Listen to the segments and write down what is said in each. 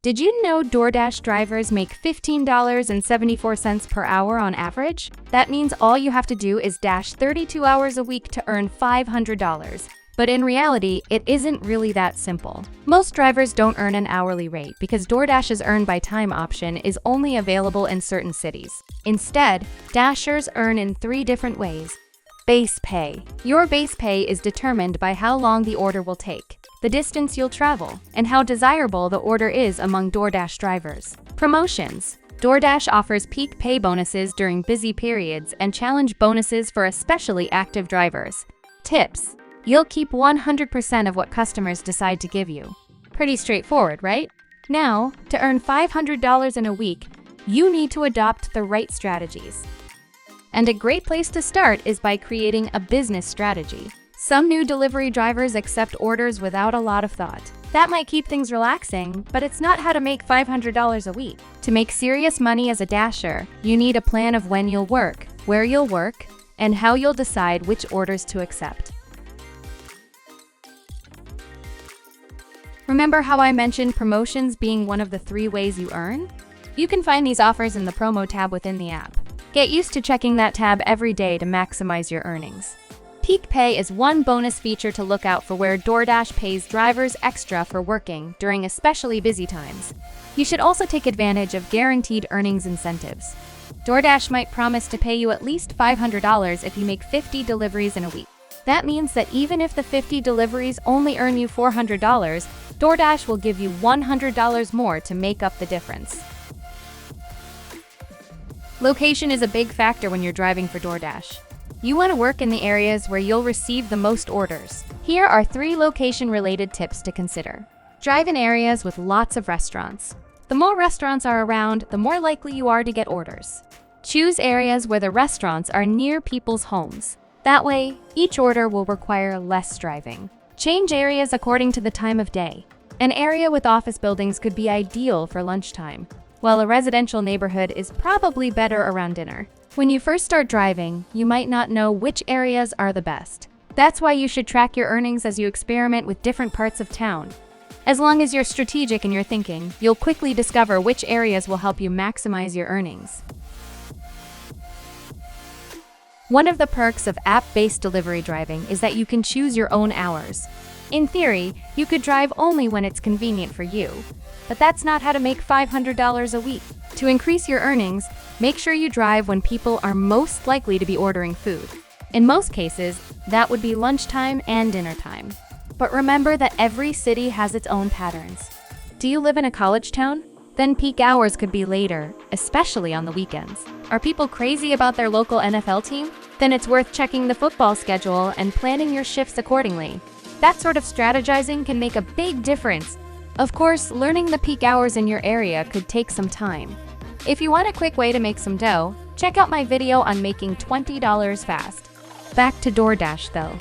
Did you know DoorDash drivers make $15.74 per hour on average? That means all you have to do is dash 32 hours a week to earn $500. But in reality, it isn't really that simple. Most drivers don't earn an hourly rate because DoorDash's earn by time option is only available in certain cities. Instead, Dashers earn in 3 different ways. Base pay. Your base pay is determined by how long the order will take, the distance you'll travel, and how desirable the order is among DoorDash drivers. Promotions. DoorDash offers peak pay bonuses during busy periods and challenge bonuses for especially active drivers. Tips. You'll keep 100% of what customers decide to give you. Pretty straightforward, right? Now, to earn $500 in a week, you need to adopt the right strategies. And a great place to start is by creating a business strategy. Some new delivery drivers accept orders without a lot of thought. That might keep things relaxing, but it's not how to make $500 a week. To make serious money as a Dasher, you need a plan of when you'll work, where you'll work, and how you'll decide which orders to accept. Remember how I mentioned promotions being one of the 3 ways you earn? You can find these offers in the promo tab within the app. Get used to checking that tab every day to maximize your earnings. Peak pay is one bonus feature to look out for where DoorDash pays drivers extra for working during especially busy times. You should also take advantage of guaranteed earnings incentives. DoorDash might promise to pay you at least $500 if you make 50 deliveries in a week. That means that even if the 50 deliveries only earn you $400, DoorDash will give you $100 more to make up the difference. Location is a big factor when you're driving for DoorDash. You want to work in the areas where you'll receive the most orders. Here are 3 location-related tips to consider. Drive in areas with lots of restaurants. The more restaurants are around, the more likely you are to get orders. Choose areas where the restaurants are near people's homes. That way, each order will require less driving. Change areas according to the time of day. An area with office buildings could be ideal for lunchtime, while a residential neighborhood is probably better around dinner. When you first start driving, you might not know which areas are the best. That's why you should track your earnings as you experiment with different parts of town. As long as you're strategic in your thinking, you'll quickly discover which areas will help you maximize your earnings. One of the perks of app-based delivery driving is that you can choose your own hours. In theory, you could drive only when it's convenient for you. But that's not how to make $500 a week. To increase your earnings, make sure you drive when people are most likely to be ordering food. In most cases, that would be lunchtime and dinner time. But remember that every city has its own patterns. Do you live in a college town? Then peak hours could be later, especially on the weekends. Are people crazy about their local NFL team? Then it's worth checking the football schedule and planning your shifts accordingly. That sort of strategizing can make a big difference. Of course, learning the peak hours in your area could take some time. If you want a quick way to make some dough, check out my video on making $20 fast. Back to DoorDash though.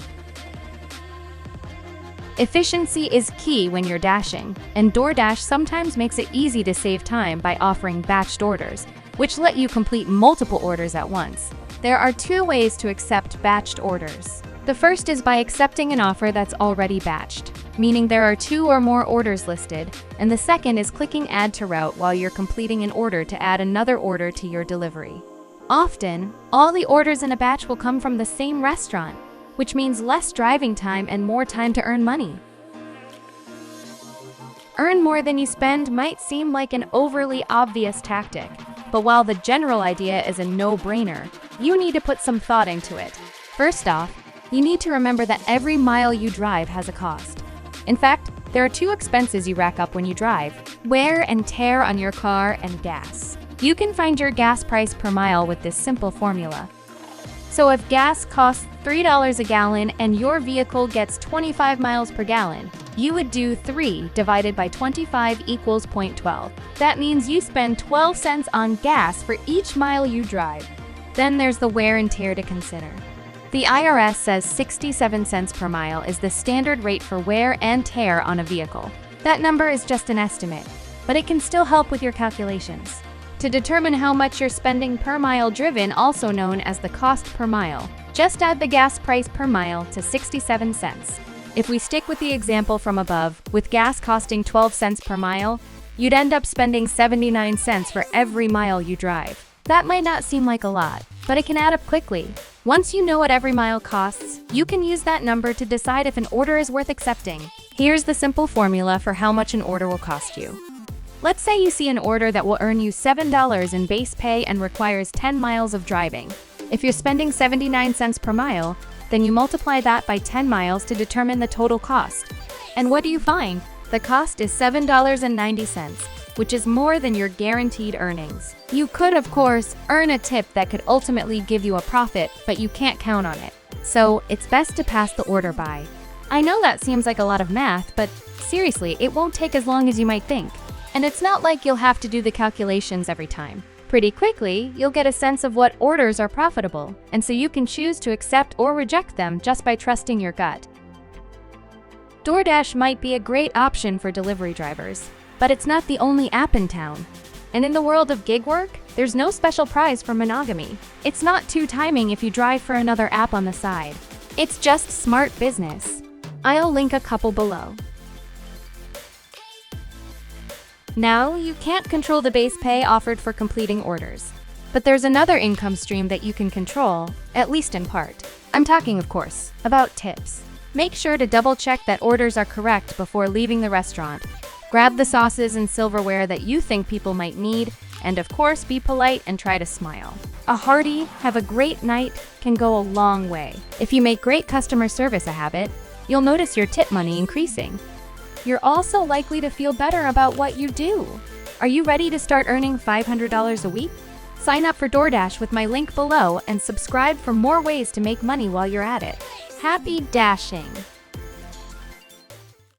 Efficiency is key when you're dashing, and DoorDash sometimes makes it easy to save time by offering batched orders, which let you complete multiple orders at once. There are 2 ways to accept batched orders. The first is by accepting an offer that's already batched, meaning there are 2 or more orders listed, and the second is clicking Add to Route while you're completing an order to add another order to your delivery. Often, all the orders in a batch will come from the same restaurant, which means less driving time and more time to earn money. Earn more than you spend might seem like an overly obvious tactic, but while the general idea is a no-brainer, you need to put some thought into it. First off, you need to remember that every mile you drive has a cost. In fact, there are 2 expenses you rack up when you drive: wear and tear on your car and gas. You can find your gas price per mile with this simple formula. So if gas costs $3 a gallon and your vehicle gets 25 miles per gallon, you would do 3 divided by 25 equals 0.12. That means you spend 12 cents on gas for each mile you drive. Then there's the wear and tear to consider. The IRS says 67 cents per mile is the standard rate for wear and tear on a vehicle. That number is just an estimate, but it can still help with your calculations. To determine how much you're spending per mile driven, also known as the cost per mile, just add the gas price per mile to 67 cents. If we stick with the example from above, with gas costing 12 cents per mile, You'd end up spending 79 cents for every mile you drive. That might not seem like a lot, but it can add up quickly. Once you know what every mile costs, you can use that number to decide if an order is worth accepting. Here's the simple formula for how much an order will cost you. Let's say you see an order that will earn you $7 in base pay and requires 10 miles of driving. If you're spending 79 cents per mile, then you multiply that by 10 miles to determine the total cost. And what do you find? The cost is $7.90, which is more than your guaranteed earnings. You could, of course, earn a tip that could ultimately give you a profit, but you can't count on it. So it's best to pass the order by. I know that seems like a lot of math, but seriously, it won't take as long as you might think. And it's not like you'll have to do the calculations every time. Pretty quickly, you'll get a sense of what orders are profitable, and so you can choose to accept or reject them just by trusting your gut. DoorDash might be a great option for delivery drivers, but it's not the only app in town. And in the world of gig work, there's no special prize for monogamy. It's not two timing if you drive for another app on the side. It's just smart business. I'll link a couple below. Now, you can't control the base pay offered for completing orders. But there's another income stream that you can control, at least in part. I'm talking, of course, about tips. Make sure to double-check that orders are correct before leaving the restaurant. Grab the sauces and silverware that you think people might need, and of course, be polite and try to smile. A hearty, have a great night can go a long way. If you make great customer service a habit, you'll notice your tip money increasing. You're also likely to feel better about what you do. Are you ready to start earning $500 a week? Sign up for DoorDash with my link below and subscribe for more ways to make money while you're at it. Happy dashing!